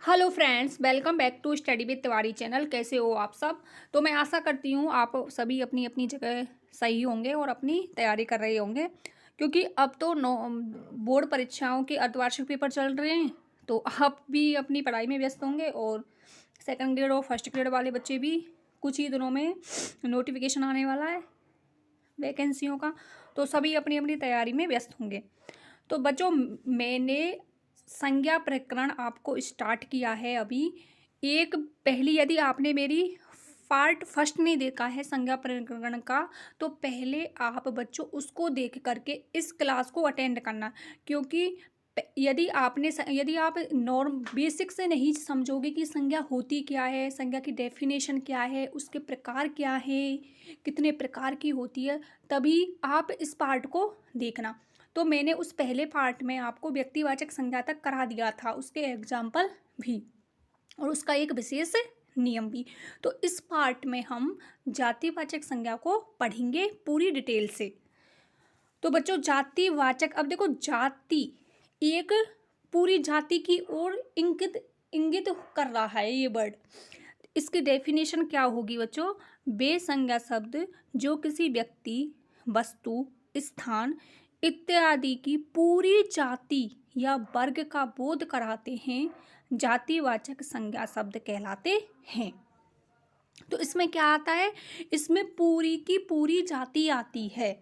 Hello friends, welcome back to study with Tiwari channel. कैसे हो आप सब। तो मैं आशा करती हूँ आप सभी अपनी अपनी जगह सही होंगे और अपनी तैयारी कर रहे होंगे, क्योंकि अब तो बोर्ड परीक्षाओं के अर्धवार्षिक पेपर चल रहे हैं। तो आप भी अपनी पढ़ाई में व्यस्त होंगे और सेकंड ग्रेड और फर्स्ट ग्रेड वाले बच्चे भी कुछ ही दिनों में नोटिफिकेशन आने वाला है वैकेंसियों का। तो सभी अपनी अपनी तैयारी में व्यस्त होंगे। तो बच्चों, मैंने संज्ञा प्रकरण आपको स्टार्ट किया है अभी। एक पहली, यदि आपने मेरी पार्ट फर्स्ट नहीं देखा है संज्ञा प्रकरण का, तो पहले आप बच्चों उसको देख करके इस क्लास को अटेंड करना। क्योंकि यदि आप नॉर्म बेसिक से नहीं समझोगे कि संज्ञा होती क्या है, संज्ञा की डेफिनेशन क्या है, उसके प्रकार क्या है, कितने प्रकार की होती है, तभी आप इस पार्ट को देखना। तो मैंने उस पहले पार्ट में आपको व्यक्तिवाचक संज्ञा तक करा दिया था, उसके एग्जाम्पल भी और उसका एक विशेष नियम भी। तो इस पार्ट में हम जातिवाचक संज्ञा को पढ़ेंगे पूरी डिटेल से। तो बच्चों, जातिवाचक, अब देखो, जाति एक पूरी जाति की ओर इंगित इंगित कर रहा है ये वर्ड। इसकी डेफिनेशन क्या होगी बच्चों? वे संज्ञा शब्द जो किसी व्यक्ति, वस्तु, स्थान इत्यादि की पूरी जाति या वर्ग का बोध कराते हैं, जातिवाचक संज्ञा शब्द कहलाते हैं। तो इसमें क्या आता है? इसमें पूरी की पूरी जाति आती है।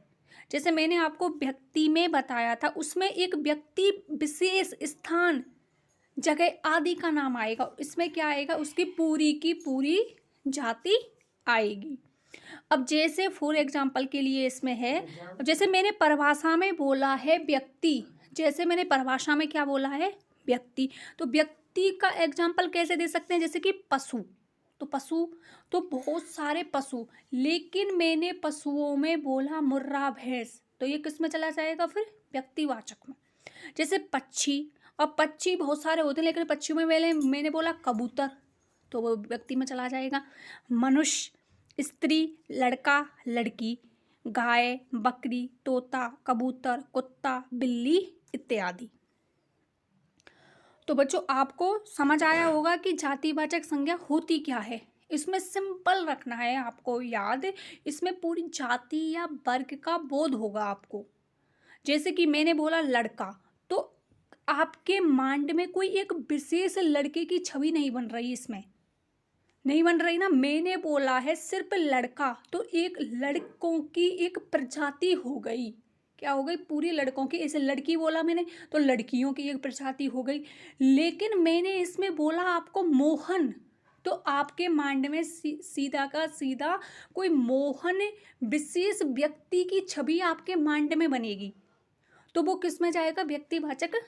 जैसे मैंने आपको व्यक्ति में बताया था, उसमें एक व्यक्ति, विशेष, स्थान, जगह आदि का नाम आएगा। इसमें क्या आएगा? उसकी पूरी की पूरी जाति आएगी। अब जैसे फॉर एग्जाम्पल के लिए इसमें है, जैसे मैंने परिभाषा में बोला है व्यक्ति, जैसे मैंने परिभाषा में क्या बोला है? व्यक्ति। तो व्यक्ति का एग्जाम्पल कैसे दे सकते हैं? जैसे कि पशु। तो पशु, तो बहुत सारे पशु, लेकिन मैंने पशुओं में बोला मुर्रा, भैंस, तो ये किस में चला जाएगा फिर? व्यक्तिवाचक में। जैसे पक्षी, अब पक्षी बहुत सारे होते हैं, लेकिन पक्षियों में मैंने बोला कबूतर, तो वो व्यक्ति में चला जाएगा। मनुष्य, स्त्री, लड़का, लड़की, गाय, बकरी, तोता, कबूतर, कुत्ता, बिल्ली इत्यादि। तो बच्चों, आपको समझ आया होगा कि जातिवाचक संज्ञा होती क्या है। इसमें सिंपल रखना है आपको याद, इसमें पूरी जाति या वर्ग का बोध होगा आपको। जैसे कि मैंने बोला लड़का, तो आपके माइंड में कोई एक विशेष लड़के की छवि नहीं बन रही, इसमें नहीं बन रही ना। मैंने बोला है सिर्फ लड़का, तो एक लड़कों की एक प्रजाति हो गई। क्या हो गई? पूरी लड़कों की। ऐसे लड़की बोला मैंने, तो लड़कियों की एक प्रजाति हो गई। लेकिन मैंने इसमें बोला आपको मोहन, तो आपके माइंड में सीधा का सीधा कोई मोहन, विशेष व्यक्ति की छवि आपके माइंड में बनेगी। तो वो किस में जाएगा? व्यक्तिवाचक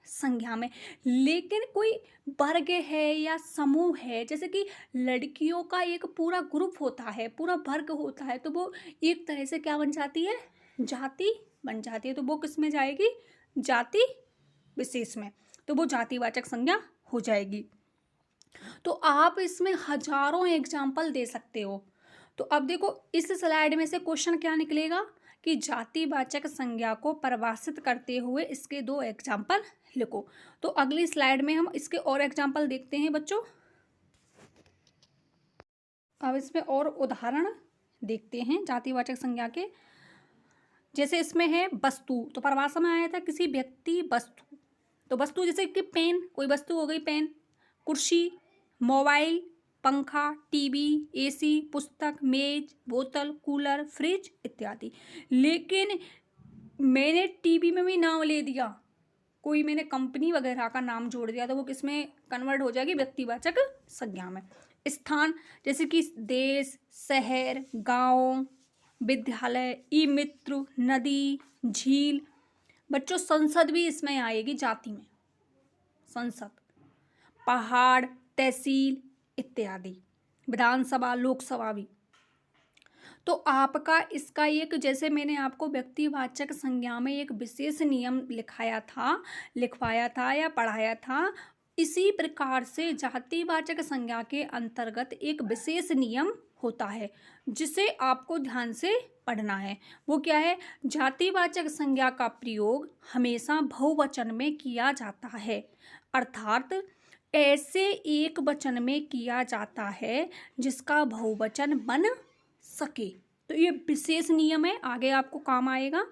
संज्ञा में। लेकिन कोई वर्ग है या समूह है, जैसे कि लड़कियों का एक पूरा ग्रुप होता है, पूरा वर्ग होता है, तो वो एक तरह से क्या बन जाती है? जाति बन जाती है। तो वो किस में जाएगी? जाति विशेष में। तो वो जातिवाचक संज्ञा हो जाएगी। तो आप इसमें हजारों एग्जाम्पल दे सकते हो। तो अब देखो, इस स्लाइड में से क्वेश्चन क्या निकलेगा कि जातिवाचक संज्ञा को परिभाषित करते हुए इसके 2 एग्जाम्पल लिखो। तो अगली स्लाइड में हम इसके और एग्जाम्पल देखते हैं बच्चों। अब इसमें और उदाहरण देखते हैं जातिवाचक संज्ञा के। जैसे इसमें है वस्तु, तो परिभाषा में आया था किसी व्यक्ति, वस्तु। तो वस्तु जैसे कि पेन, कोई वस्तु हो गई पेन। कुर्सी, मोबाइल, पंखा, टीवी, एसी, पुस्तक, मेज, बोतल, कूलर, फ्रिज इत्यादि। लेकिन मैंने टीवी में भी नाम ले दिया, कोई मैंने कंपनी वगैरह का नाम जोड़ दिया, तो वो किस में कन्वर्ट हो जाएगी? व्यक्तिवाचक संज्ञा में। स्थान, जैसे कि देश, शहर, गांव, विद्यालय, ई मित्र, नदी, झील। बच्चों, संसद भी इसमें आएगी जाति में, संसद, पहाड़, तहसील इत्यादि, विधानसभा, लोकसभा भी। तो आपका इसका एक, जैसे मैंने आपको व्यक्तिवाचक संज्ञा में एक विशेष नियम लिखवाया था या पढ़ाया था, इसी प्रकार से जातिवाचक संज्ञा के अंतर्गत एक विशेष नियम होता है जिसे आपको ध्यान से पढ़ना है। वो क्या है? जातिवाचक संज्ञा का प्रयोग हमेशा बहुवचन में किया जाता है, अर्थात ऐसे एक वचन में किया जाता है जिसका बहुवचन बन सके। तो ये विशेष नियम है, आगे आपको काम आएगा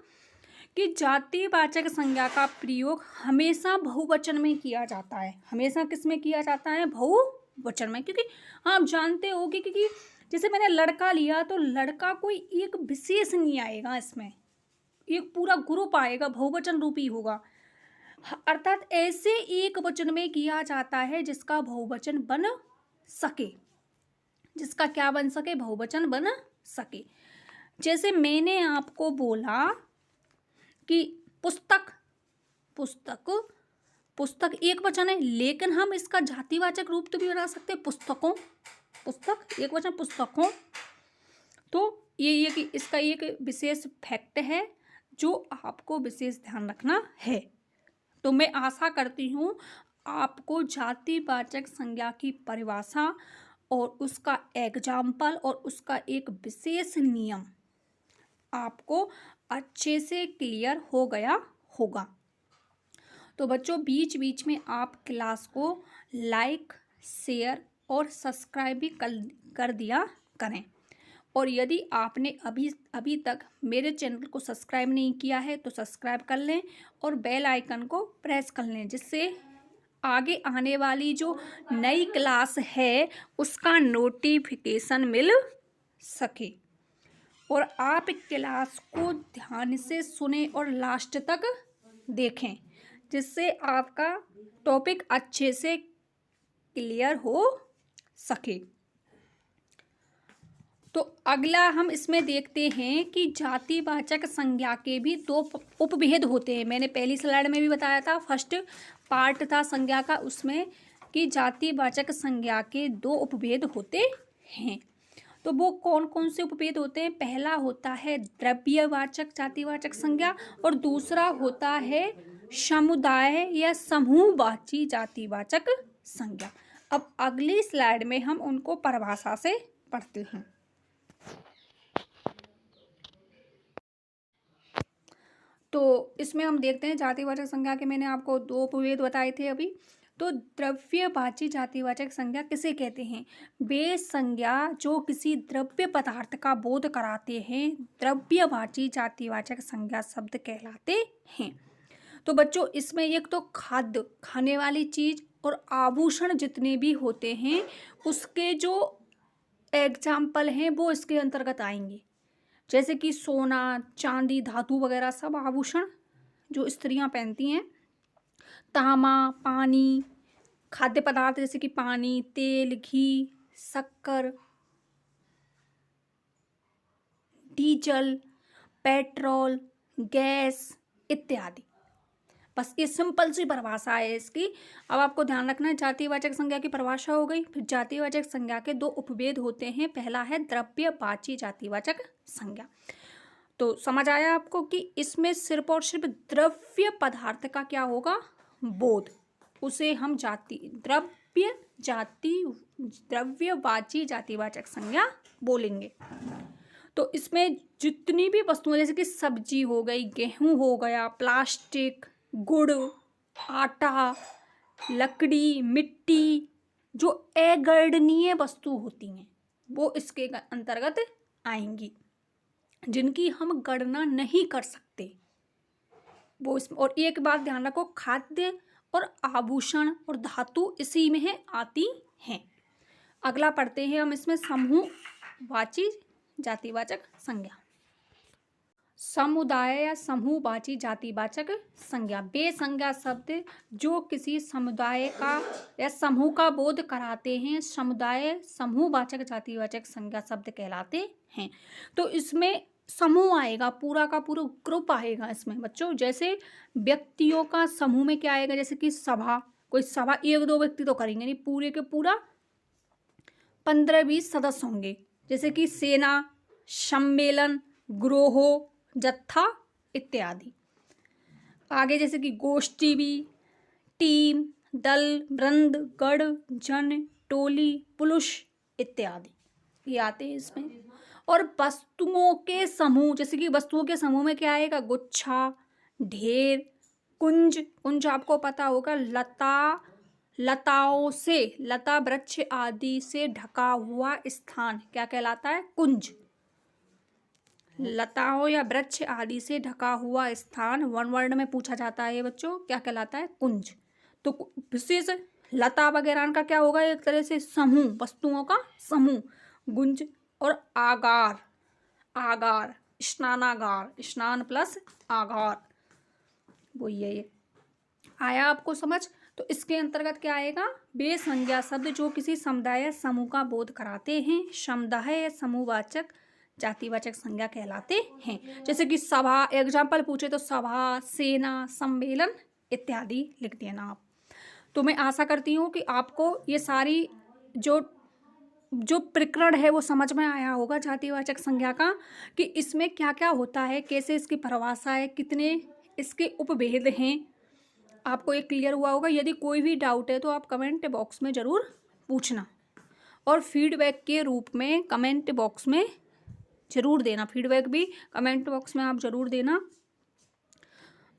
कि जातिवाचक संज्ञा का प्रयोग हमेशा बहुवचन में किया जाता है। हमेशा किस में किया जाता है? बहुवचन में। क्योंकि आप जानते हो कि क्योंकि जैसे मैंने लड़का लिया तो लड़का कोई एक विशेष नहीं आएगा, इसमें एक पूरा ग्रुप आएगा, बहुवचन रूपी होगा। अर्थात ऐसे एक वचन में किया जाता है जिसका बहुवचन बन सके। जिसका क्या बन सके? बहुवचन बन सके। जैसे मैंने आपको बोला कि पुस्तक, पुस्तक, पुस्तक एक वचन है, लेकिन हम इसका जातिवाचक रूप तो भी बना सकते हैं, पुस्तकों। पुस्तक एक वचन, पुस्तकों। तो ये कि इसका एक विशेष फैक्ट है जो आपको विशेष ध्यान रखना है। तो मैं आशा करती हूँ आपको जातिवाचक संज्ञा की परिभाषा और उसका एग्जाम्पल और उसका एक विशेष नियम आपको अच्छे से क्लियर हो गया होगा। तो बच्चों बीच बीच में आप क्लास को लाइक, शेयर और सब्सक्राइब भी कर दिया करें। और यदि आपने अभी तक मेरे चैनल को सब्सक्राइब नहीं किया है तो सब्सक्राइब कर लें और बेल आइकन को प्रेस कर लें, जिससे आगे आने वाली जो नई क्लास है उसका नोटिफिकेशन मिल सके। और आप क्लास को ध्यान से सुने और लास्ट तक देखें, जिससे आपका टॉपिक अच्छे से क्लियर हो सके। तो अगला हम इसमें देखते हैं कि जातिवाचक संज्ञा के भी दो उपभेद होते हैं। मैंने पहली स्लाइड में भी बताया था, फर्स्ट पार्ट था संज्ञा का, उसमें कि जातिवाचक संज्ञा के दो उपभेद होते हैं। तो वो कौन कौन से उपभेद होते हैं? पहला होता है द्रव्यवाचक जातिवाचक संज्ञा और दूसरा होता है समुदाय या समूहवाची जातिवाचक संज्ञा। अब अगली स्लाइड में हम उनको परिभाषा से पढ़ते हैं। तो इसमें हम देखते हैं जातिवाचक संज्ञा के मैंने आपको दो उपभेद बताए थे अभी। तो द्रव्यवाची जातिवाचक संज्ञा किसे कहते हैं? वे संज्ञा जो किसी द्रव्य पदार्थ का बोध कराते हैं द्रव्यवाची जातिवाचक संज्ञा शब्द कहलाते हैं। तो बच्चों इसमें एक तो खाद्य, खाने वाली चीज और आभूषण जितने भी होते हैं उसके जो एग्जाम्पल हैं वो इसके अंतर्गत आएंगे। जैसे कि सोना, चांदी, धातु वगैरह सब आभूषण जो स्त्रियां पहनती हैं, तांबा, पानी, खाद्य पदार्थ जैसे कि पानी, तेल, घी, शक्कर, डीजल, पेट्रोल, गैस इत्यादि। बस ये सिंपल सी परिभाषा है इसकी। अब आपको ध्यान रखना है, जातिवाचक संज्ञा की परिभाषा हो गई। फिर जातिवाचक संज्ञा के दो उपभेद होते हैं। पहला है द्रव्यवाची जातिवाचक संज्ञा। तो समझ आया आपको कि इसमें सिर्फ और सिर्फ द्रव्य पदार्थ का क्या होगा? बोध। उसे हम द्रव्यवाची जातिवाचक संज्ञा बोलेंगे। तो इसमें जितनी भी वस्तुएं जैसे कि सब्जी हो गई, गेहूं हो गया, प्लास्टिक, गुड़, आटा, लकड़ी, मिट्टी, जो अगणनीय वस्तु होती हैं वो इसके अंतर्गत आएंगी, जिनकी हम गणना नहीं कर सकते वो इसमें। और एक बात ध्यान रखो, खाद्य और आभूषण और धातु इसी में है, आती हैं। अगला पढ़ते हैं हम इसमें समूहवाची जातिवाचक संज्ञा। समुदाय या समूहवाची जातिवाचक संज्ञा वे संज्ञा शब्द जो किसी समुदाय का या समूह का बोध कराते हैं समुदाय समूहवाचक जातिवाचक संज्ञा शब्द कहलाते हैं। तो इसमें समूह आएगा, पूरा का पूरा ग्रुप आएगा इसमें बच्चों। जैसे व्यक्तियों का समूह में क्या आएगा? जैसे कि सभा, कोई सभा एक दो व्यक्ति तो करेंगे नहीं, पूरे के पूरा 15-20 सदस्य होंगे। जैसे कि सेना, सम्मेलन, ग्रोह, जत्था इत्यादि। आगे जैसे कि गोष्ठी भी, टीम, दल, वृंद, गण, जन, टोली, पुरुष इत्यादि ये आते हैं इसमें। और वस्तुओं के समूह, जैसे कि वस्तुओं के समूह में क्या आएगा? गुच्छा, ढेर, कुंज। कुंज आपको पता होगा, लता, लताओं से, लता वृक्ष आदि से ढका हुआ स्थान क्या कहलाता है? कुंज। लताओं या वृक्ष आदि से ढका हुआ स्थान वन वर्ड में पूछा जाता है ये बच्चों, क्या कहलाता है? कुंज। तो विशेष लता वगैरह का क्या होगा? एक तरह से समूह, वस्तुओं का समूह। गुंज और आगार, आगार स्नानागार, स्नान प्लस आगार, वो ये आया आपको समझ। तो इसके अंतर्गत क्या आएगा? वे संज्ञा शब्द जो किसी समुदाय या समूह का बोध कराते हैं समुदाय या समूहवाचक जातिवाचक संज्ञा कहलाते हैं। जैसे कि सभा, एग्जाम्पल पूछे तो सभा, सेना, सम्मेलन इत्यादि लिख देना आप। तो मैं आशा करती हूँ कि आपको ये सारी जो प्रकरण है वो समझ में आया होगा जातिवाचक संज्ञा का, कि इसमें क्या क्या होता है, कैसे इसकी परिभाषा है, कितने इसके उपभेद हैं, आपको ये क्लियर हुआ होगा। यदि कोई भी डाउट है तो आप कमेंट बॉक्स में ज़रूर पूछना, और फीडबैक के रूप में कमेंट बॉक्स में ज़रूर देना। फीडबैक भी कमेंट बॉक्स में आप ज़रूर देना,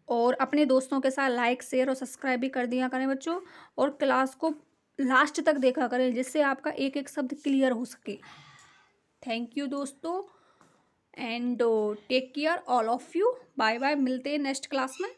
और अपने दोस्तों के साथ लाइक, शेयर और सब्सक्राइब भी कर दिया करें बच्चों, और क्लास को लास्ट तक देखा करें जिससे आपका एक एक शब्द क्लियर हो सके। थैंक यू दोस्तों, and take care all of you. Bye bye, मिलते हैं नेक्स्ट क्लास में।